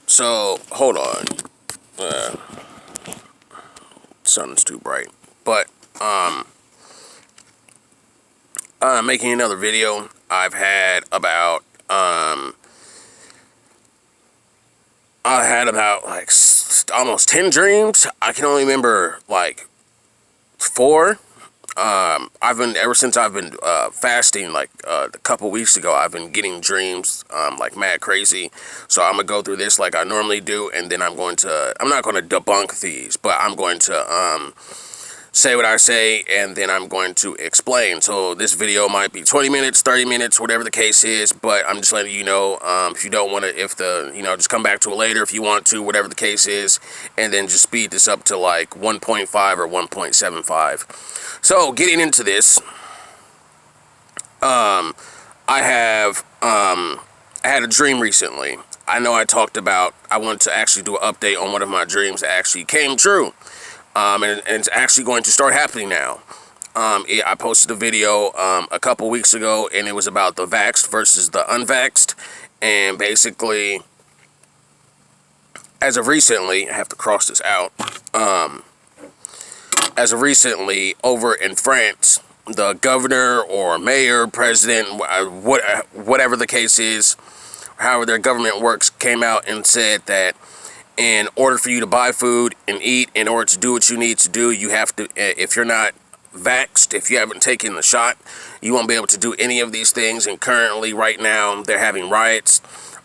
So hold on. Uh, Sun's too bright. But making another video. I've had about like almost 10 dreams. I can only remember like 4. I've been ever since I've been fasting like a couple weeks ago. I've been getting dreams like mad crazy. So I'm gonna go through this like I normally do, and then I'm not going to debunk these, but I'm going to say what I say, and then I'm going to explain. So this video might be 20 minutes, 30 minutes, whatever the case is, but I'm just letting you know, if you don't want to, just come back to it later if you want to, whatever the case is, and then just speed this up to like 1.5 or 1.75. So getting into this, I had a dream recently. I know I talked about, I wanted to actually do an update on one of my dreams that actually came true. And it's actually going to start happening now. I posted a video a couple weeks ago, and it was about the vaxxed versus the unvaxxed. And basically, as of recently, I have to cross this out. As of recently, over in France, the governor or mayor, president, whatever the case is, however their government works, came out and said that in order for you to buy food and eat, in order to do what you need to do, you have to, if you're not vaxxed, if you haven't taken the shot, you won't be able to do any of these things. And currently, right now, they're having riots.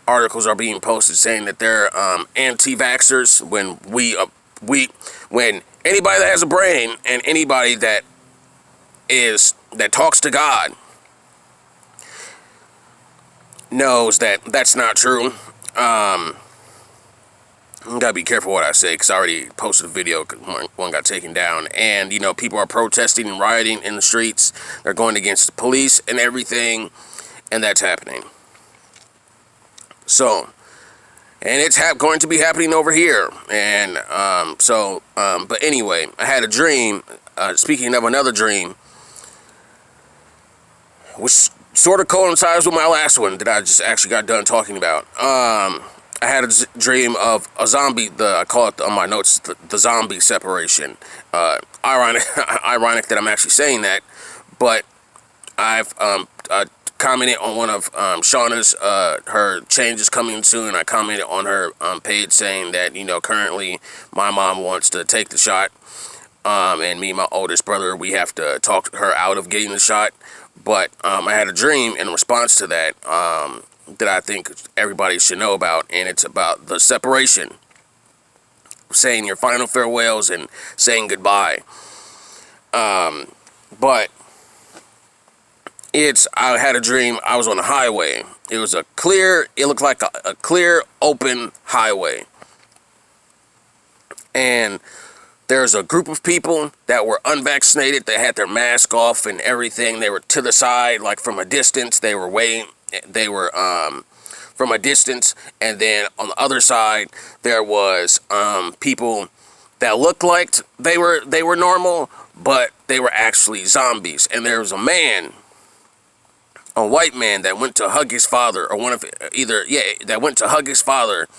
Articles are being posted saying that they're anti-vaxxers when when anybody that has a brain and anybody that talks to God knows that that's not true. I gotta be careful what I say, because I already posted a video, one got taken down, and people are protesting and rioting in the streets. They're going against the police and everything, and that's happening. So, and it's going to be happening over here. And but anyway, I had a dream. Speaking of another dream, which sort of coincides with my last one that I just actually got done talking about. I had a dream of a zombie. I call it on my notes the zombie separation. Ironic that I'm actually saying that, but I've commented on one of Shauna's her changes coming soon. I commented on her page saying that currently my mom wants to take the shot, and me and my oldest brother, we have to talk her out of getting the shot. But I had a dream in response to that. That I think everybody should know about, and it's about the separation, saying your final farewells and saying goodbye. But I had a dream. I was on a highway. It looked like a clear, open highway, and there's a group of people that were unvaccinated. They had their mask off and everything. They were to the side, like from a distance. They were waiting. They were from a distance, and then on the other side there was people that looked like they were normal, but they were actually zombies. And there was a white man that went to hug his father, or that went to hug his father,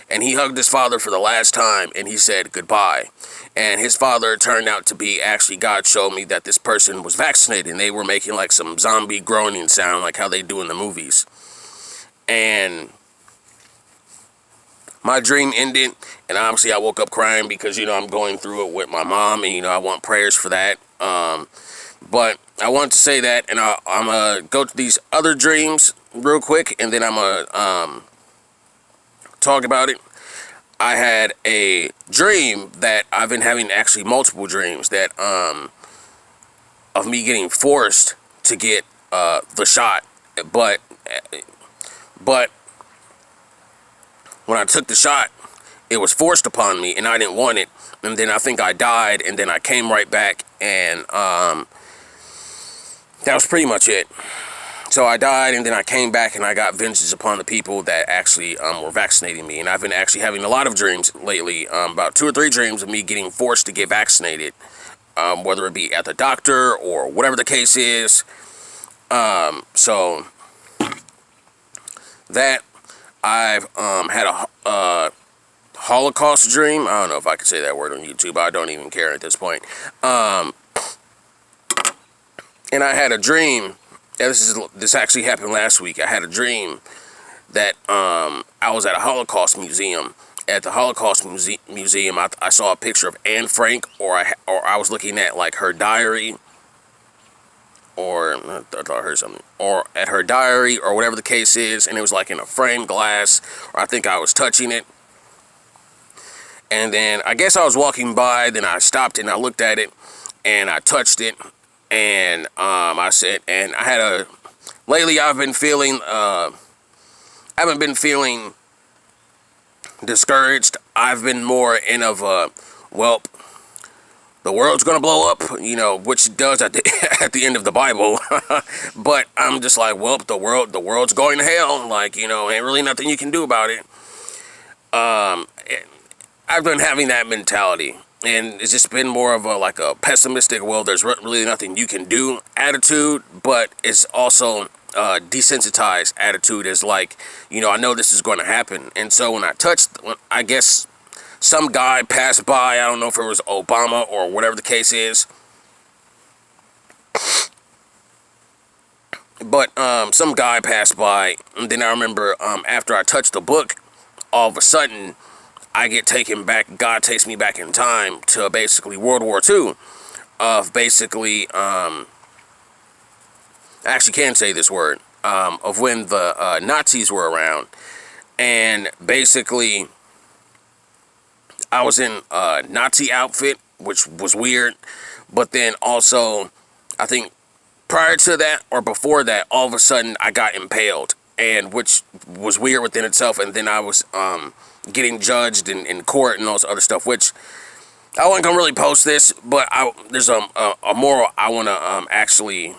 and he hugged his father for the last time, and he said goodbye. And his father turned out to be, actually, God showed me that this person was vaccinated, and they were making like some zombie groaning sound, like how they do in the movies. And my dream ended, and obviously I woke up crying because, I'm going through it with my mom, and, I want prayers for that. But I wanted to say that, and I'm going to go to these other dreams real quick, and then I'm going to talk about it. I had a dream that I've been having, actually multiple dreams, that of me getting forced to get the shot, but when I took the shot, it was forced upon me, and I didn't want it. And then I think I died, and then I came right back, and that was pretty much it. So I died, and then I came back, and I got vengeance upon the people that actually were vaccinating me. And I've been actually having a lot of dreams lately, about 2 or 3 dreams of me getting forced to get vaccinated, whether it be at the doctor or whatever the case is. So that I've had a Holocaust dream. I don't know if I could say that word on YouTube. I don't even care at this point. And I had a dream. This actually happened last week. I had a dream that I was at a Holocaust museum. At the Holocaust museum, I saw a picture of Anne Frank, or I was looking at like her diary, or I thought I heard something, or at her diary, or whatever the case is, and it was like in a framed glass, or I think I was touching it. And then I guess I was walking by, then I stopped and I looked at it, and I touched it, and I said, and I had lately I've been feeling, I haven't been feeling discouraged. I've been more in of well, the world's gonna blow up, which it does at the end of the Bible. But I'm just like, well, the world's going to hell. Like, ain't really nothing you can do about it. I've been having that mentality, and it's just been more of a pessimistic, well, there's really nothing you can do attitude, but it's also desensitized attitude is like, I know this is going to happen. And so when I guess some guy passed by, I don't know if it was Obama or whatever the case is, but some guy passed by, and then I remember after I touched the book, all of a sudden I get taken back. God takes me back in time to basically World War II, of basically I actually can't say this word, of when the Nazis were around. And basically I was in a Nazi outfit, which was weird. But then also, I think prior to that or before that, all of a sudden I got impaled, and which was weird within itself. And then I was getting judged in court and all this other stuff, which I wasn't gonna really post this, but there's a moral I want to actually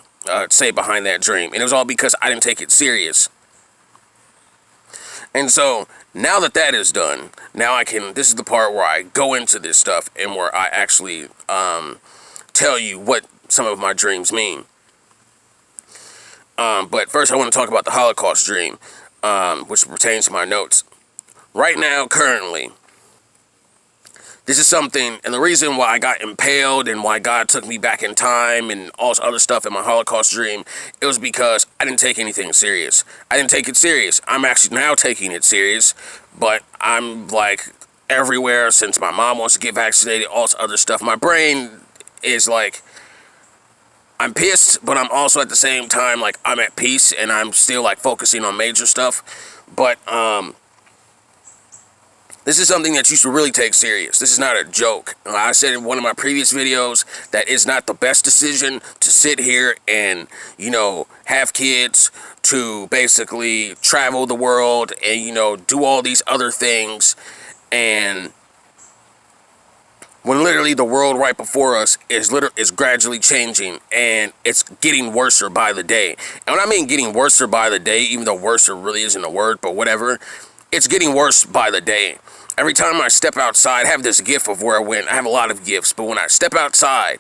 say behind that dream, and it was all because I didn't take it serious. And so now that is done, now this is the part where I go into this stuff and where I actually tell you what some of my dreams mean. But first I want to talk about the Holocaust dream, which pertains to my notes. Right now, currently, this is something, and the reason why I got impaled and why God took me back in time and all this other stuff in my Holocaust dream, it was because I didn't take anything serious. I didn't take it serious. I'm actually now taking it serious, but I'm like everywhere since my mom wants to get vaccinated, all this other stuff. My brain is like, I'm pissed, but I'm also at the same time like I'm at peace, and I'm still like focusing on major stuff. But this is something that you should really take serious. This is not a joke. I said in one of my previous videos that it's not the best decision to sit here and, have kids, to basically travel the world and, do all these other things. And when literally the world right before us is gradually changing, and it's getting worse by the day. And when I mean getting worse by the day, even though worse really isn't a word, but whatever, it's getting worse by the day. Every time I step outside, I have this gift of where I have a lot of gifts, but when I step outside,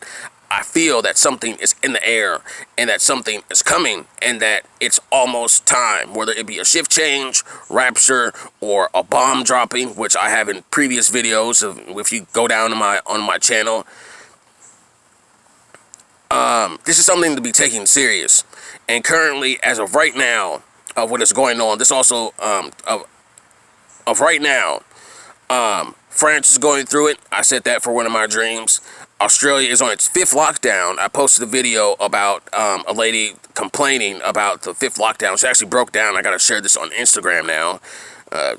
I feel that something is in the air, and that something is coming, and that it's almost time, whether it be a shift change, rapture, or a bomb dropping, which I have in previous videos. If you go down on my channel, this is something to be taken serious. And currently, as of right now, of what is going on, this also of right now, France is going through it. I said that for one of my dreams. Australia is on its 5th lockdown. I posted a video about a lady complaining about the 5th lockdown. She actually broke down. I got to share this on Instagram now.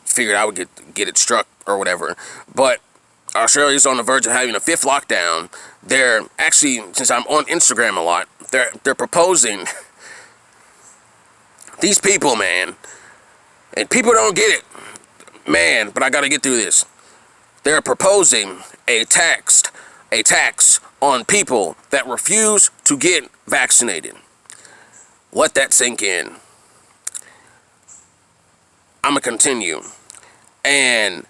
Figured I would get it struck or whatever. But Australia is on the verge of having a 5th lockdown. They're actually, since I'm on Instagram a lot, they're proposing. These people, man, and people don't get it. Man, but I gotta get through this. They're proposing a tax on people that refuse to get vaccinated. Let that sink in. I'm gonna continue. And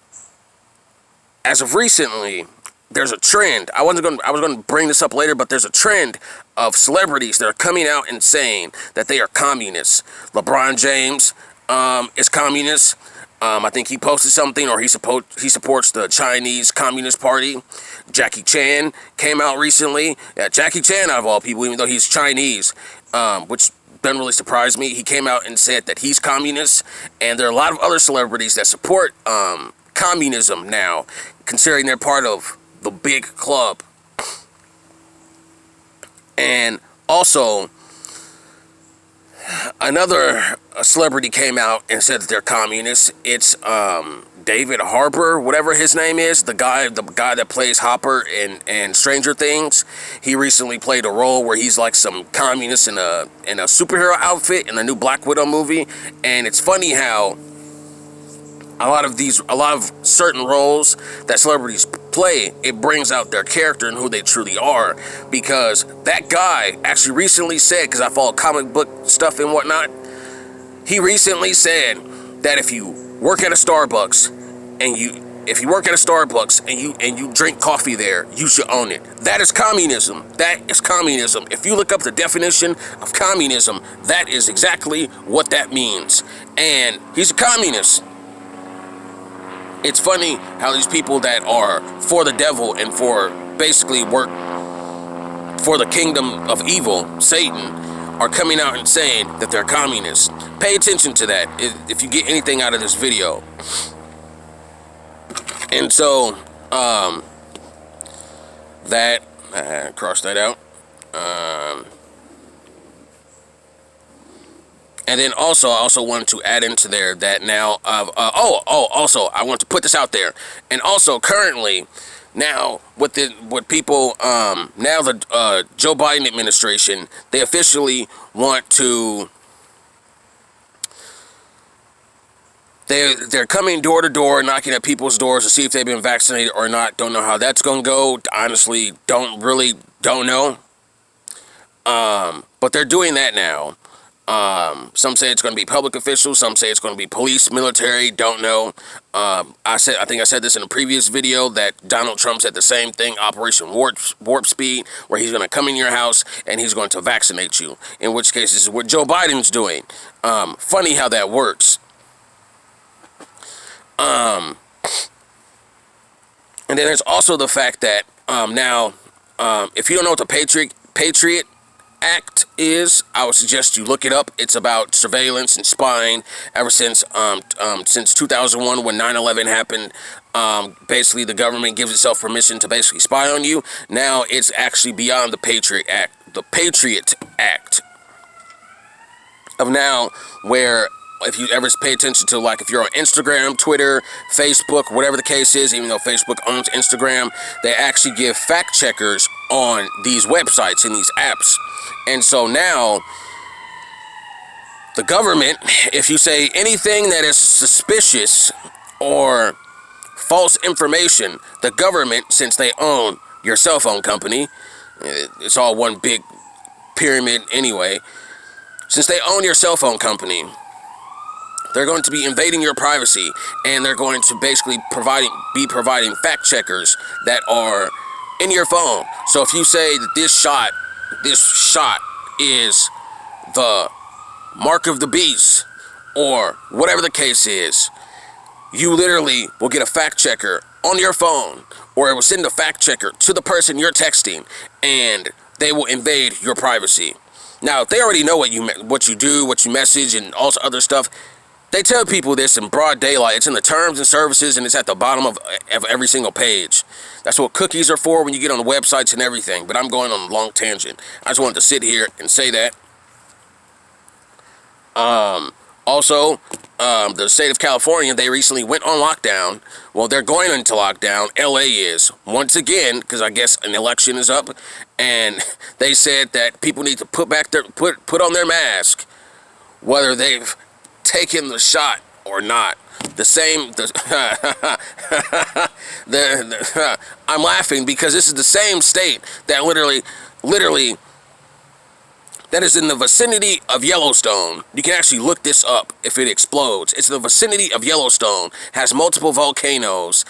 as of recently, there's a trend. I was gonna bring this up later, but there's a trend of celebrities that are coming out and saying that they are communists. LeBron James is communist. I think he posted something, or he supports the Chinese Communist Party. Jackie Chan came out recently. Yeah, Jackie Chan, out of all people, even though he's Chinese, which doesn't really surprise me. He came out and said that he's communist, and there are a lot of other celebrities that support communism now, considering they're part of the big club. And also, another celebrity came out and said that they're communists. It's David Harbour, whatever his name is, the guy that plays Hopper in Stranger Things. He recently played a role where he's like some communist in a superhero outfit in the new Black Widow movie. And it's funny how a lot of certain roles that celebrities play, it brings out their character and who they truly are. Because that guy actually recently said, because I follow comic book stuff and whatnot, he recently said that if you work at a Starbucks and you drink coffee there, you should own it. That is communism. That is communism. If you look up the definition of communism, that is exactly what that means. And he's a communist. It's funny how these people that are for the devil and for basically work for the kingdom of evil, Satan, are coming out and saying that they're communists. Pay attention to that if you get anything out of this video. And so, cross that out. And then also, I also wanted to add into there that now, also, I want to put this out there. And also, currently, now, now the Joe Biden administration, they officially want to, they're coming door to door, knocking at people's doors to see if they've been vaccinated or not. Don't know how that's going to go. Honestly, don't know. But they're doing that now. Some say it's going to be public officials. Some say it's going to be police, military. Don't know. I think I said this in a previous video that Donald Trump said the same thing. Operation Warp Speed, where he's going to come in your house and he's going to vaccinate you. In which case, this is what Joe Biden's doing. Funny how that works. And then there's also the fact that now, if you don't know what the Patriot Act is, I would suggest you look it up. It's about surveillance and spying ever since 2001 when 9/11 happened. Basically, the government gives itself permission to basically spy on you. Now it's actually beyond the Patriot Act. The Patriot Act of now, where if you ever pay attention to, like, if you're on Instagram, Twitter, Facebook, whatever the case is, even though Facebook owns Instagram, they actually give fact checkers on these websites and these apps. And so now, the government, if you say anything that is suspicious or false information, the government, since they own your cell phone company, it's all one big pyramid anyway, since they own your cell phone company, they're going to be invading your privacy, and they're going to basically be providing fact checkers that are in your phone. So if you say that this shot is the mark of the beast, or whatever the case is, you literally will get a fact checker on your phone, or it will send a fact checker to the person you're texting, and they will invade your privacy. Now, if they already know what you do, what you message, and all other stuff, they tell people this in broad daylight. It's in the terms and services, and it's at the bottom of every single page. That's what cookies are for when you get on the websites and everything. But I'm going on a long tangent. I just wanted to sit here and say that. Also, the state of California, they recently went on lockdown. Well, they're going into lockdown. LA is, once again, because I guess an election is up, and they said that people need to put on their mask, whether they've taken the shot or not. I'm laughing because this is the same state that literally that is in the vicinity of Yellowstone. You can actually look this up if it explodes. It's in the vicinity of Yellowstone, has multiple volcanoes.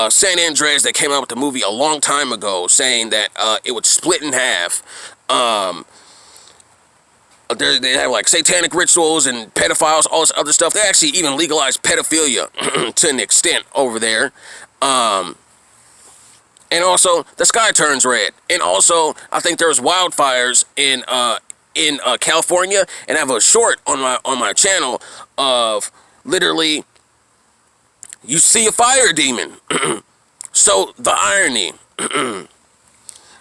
San Andreas, that came out with the movie a long time ago, saying that it would split in half. They have like satanic rituals and pedophiles, all this other stuff. They actually even legalized pedophilia to an extent over there. And also, the sky turns red. And also, I think there was wildfires in California. And I have a short on my channel of literally, you see a fire demon. So the irony.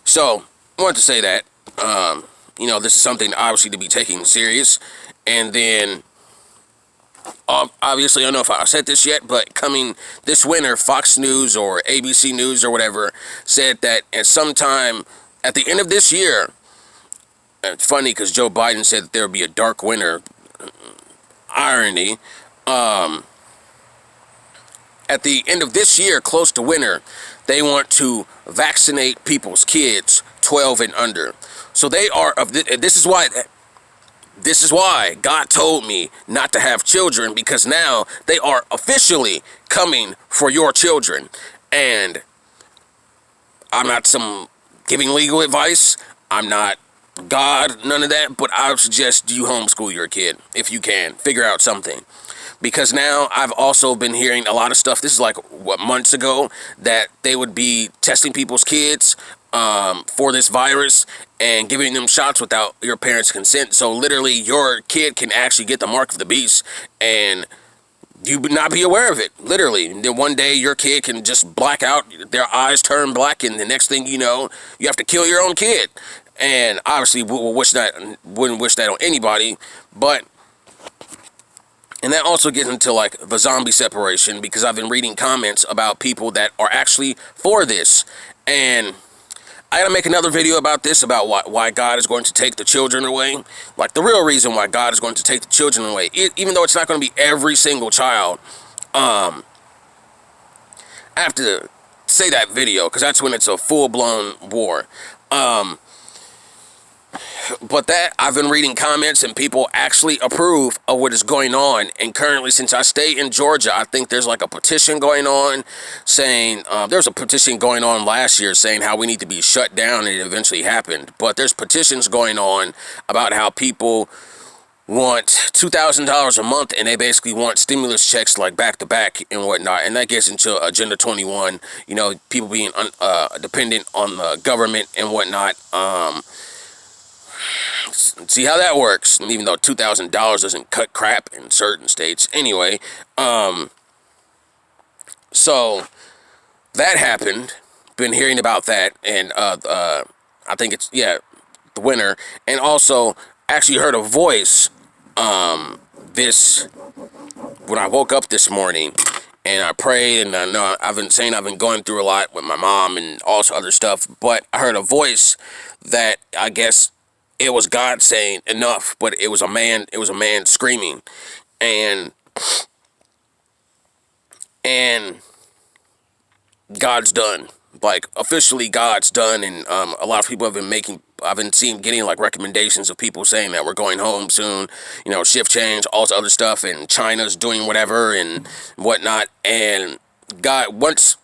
So I wanted to say that. This is something obviously to be taken serious. And then, obviously, I don't know if I said this yet, but coming this winter, Fox News or ABC News or whatever said that at some time at the end of this year, it's funny because Joe Biden said that there would be a dark winter. Irony. At the end of this year, close to winter, they want to vaccinate people's kids 12 and under. So they are, this is why God told me not to have children, because now they are officially coming for your children. And I'm not giving legal advice. I'm not God, none of that, but I would suggest you homeschool your kid if you can. Figure out something. Because now I've also been hearing a lot of stuff. This is like, months ago, that they would be testing people's kids for this virus and giving them shots without your parents' consent. So literally your kid can actually get the mark of the beast and you would not be aware of it. Literally. And then one day your kid can just black out, their eyes turn black, and the next thing you know, you have to kill your own kid. And obviously wouldn't wish that on anybody, and that also gets into like the zombie separation, because I've been reading comments about people that are actually for this. And I gotta make another video about this, about why God is going to take the children away. Like the real reason why God is going to take the children away. Even though it's not going to be every single child. I have to say that video, because that's when it's a full-blown war. But that, I've been reading comments and people actually approve of what is going on. And currently, since I stay in Georgia, I think there's like a petition going on saying, there's a petition going on last year saying how we need to be shut down, and it eventually happened. But there's petitions going on about how people want $2,000 a month, and they basically want stimulus checks like back to back and whatnot. And that gets into Agenda 21, people being dependent on the government and whatnot. See how that works. And even though $2,000 doesn't cut crap in certain states. Anyway, so that happened. Been hearing about that, and I think it's the winter. And also actually heard a voice when I woke up this morning, and I prayed, and I know I've been going through a lot with my mom and all this other stuff, but I heard a voice that I guess it was God saying enough, but it was a man screaming, and God's done. Like, officially God's done. And a lot of people I've been getting like recommendations of people saying that we're going home soon, shift change, all this other stuff, and China's doing whatever and whatnot. And God, once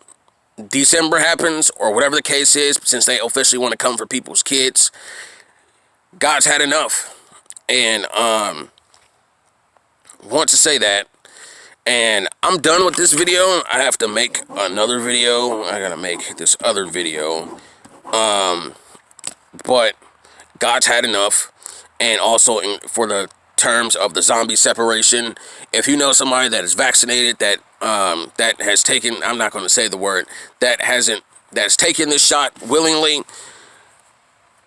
December happens, or whatever the case is, since they officially want to come for people's kids, God's had enough. And want to say that. And I'm done with this video. I have to make another video. I gotta make this other video. But God's had enough. And also, for the terms of the zombie separation, if you know somebody that is vaccinated, that has taken, I'm not going to say the word, that's taken this shot willingly,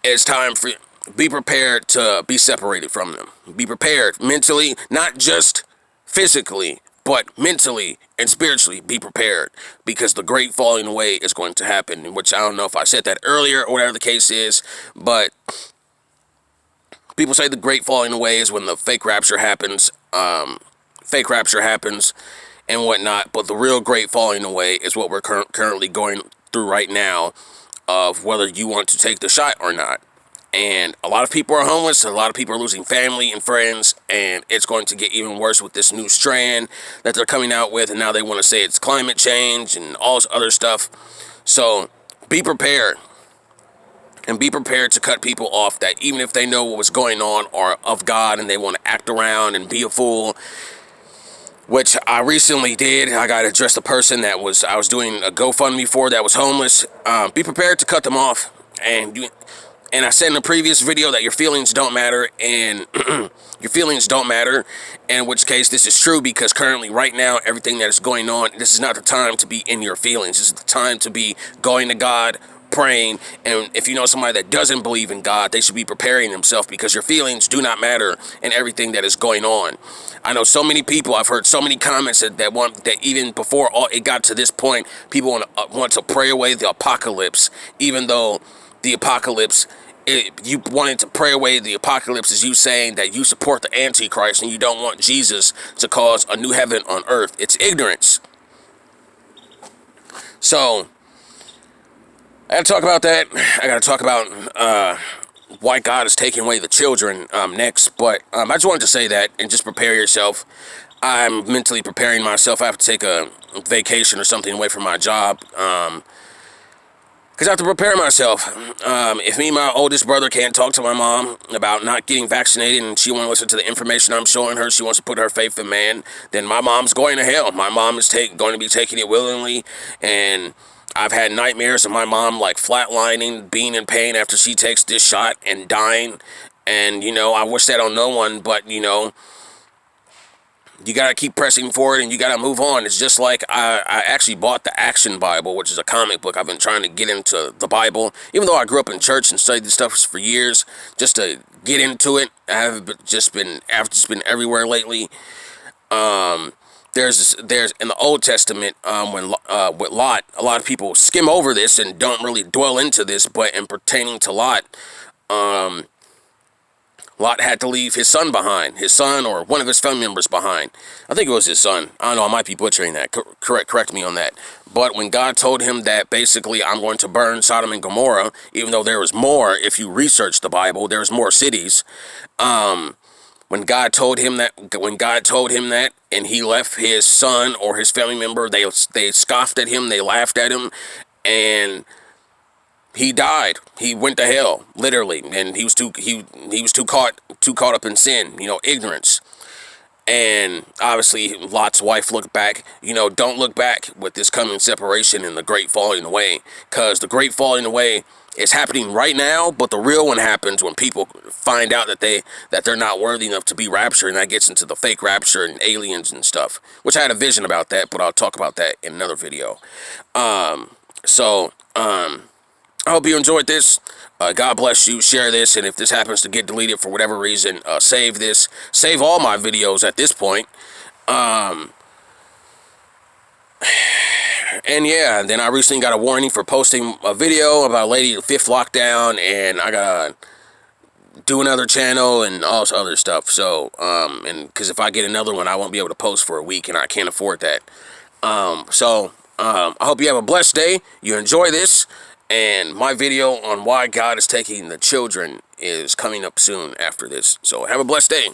it's time for, be prepared to be separated from them. Be prepared mentally, not just physically, but mentally and spiritually. Be prepared, because the great falling away is going to happen, which I don't know if I said that earlier or whatever the case is, but people say the great falling away is when the fake rapture happens, and whatnot, but the real great falling away is what we're currently going through right now, of whether you want to take the shot or not. And a lot of people are homeless, a lot of people are losing family and friends, and it's going to get even worse with this new strand that they're coming out with, and now they want to say it's climate change and all this other stuff. So be prepared. And be prepared to cut people off that even if they know what was going on are of God and they want to act around and be a fool, which I recently did. I got to address a person that I was doing a GoFundMe for that was homeless. Be prepared to cut them off. And I said in the previous video that your feelings don't matter, and your feelings don't matter, in which case this is true, because currently, right now, everything that is going on, this is not the time to be in your feelings. This is the time to be going to God, praying, and if you know somebody that doesn't believe in God, they should be preparing themselves, because your feelings do not matter in everything that is going on. I know so many people, I've heard so many comments that even before it got to this point, people want to pray away the apocalypse, even though the apocalypse, you wanted to pray away the apocalypse is you saying that you support the Antichrist and you don't want Jesus to cause a new heaven on earth. It's ignorance. So, I got to talk about that. I got to talk about why God is taking away the children next. But I just wanted to say that and just prepare yourself. I'm mentally preparing myself. I have to take a vacation or something away from my job. Because I have to prepare myself. If me and my oldest brother can't talk to my mom about not getting vaccinated and she won't listen to the information I'm showing her, she wants to put her faith in man, then my mom's going to hell. My mom is going to be taking it willingly, and I've had nightmares of my mom like flatlining, being in pain after she takes this shot and dying. And, you know, I wish that on no one, but, you know, you got to keep pressing forward and you got to move on. It's just like I actually bought the Action Bible, which is a comic book. I've been trying to get into the Bible, even though I grew up in church and studied this stuff for years, just to get into it. I've just been everywhere lately. There's in the Old Testament, with Lot, a lot of people skim over this and don't really dwell into this, but in pertaining to Lot, Lot had to leave his son behind, his son or one of his family members behind. I think it was his son. I don't know, I might be butchering that. Correct me on that. But when God told him that basically I'm going to burn Sodom and Gomorrah, even though there was more, if you research the Bible, there's more cities. When God told him that, and he left his son or his family member, they scoffed at him, they laughed at him, and he died. He went to hell, literally, and he was too caught up in sin, you know, ignorance. And obviously, Lot's wife looked back. You know, don't look back with this coming separation and the great falling away, because the great falling away is happening right now, but the real one happens when people find out that they're not worthy enough to be raptured, and that gets into the fake rapture and aliens and stuff. Which I had a vision about that, but I'll talk about that in another video. I hope you enjoyed this. God bless you. Share this, and if this happens to get deleted for whatever reason, save this. Save all my videos at this point. And yeah, then I recently got a warning for posting a video about Lady the Fifth Lockdown, and I gotta do another channel and all this other stuff. So, and because if I get another one, I won't be able to post for a week, and I can't afford that. I hope you have a blessed day. You enjoy this. And my video on why God is taking the children is coming up soon after this. So have a blessed day.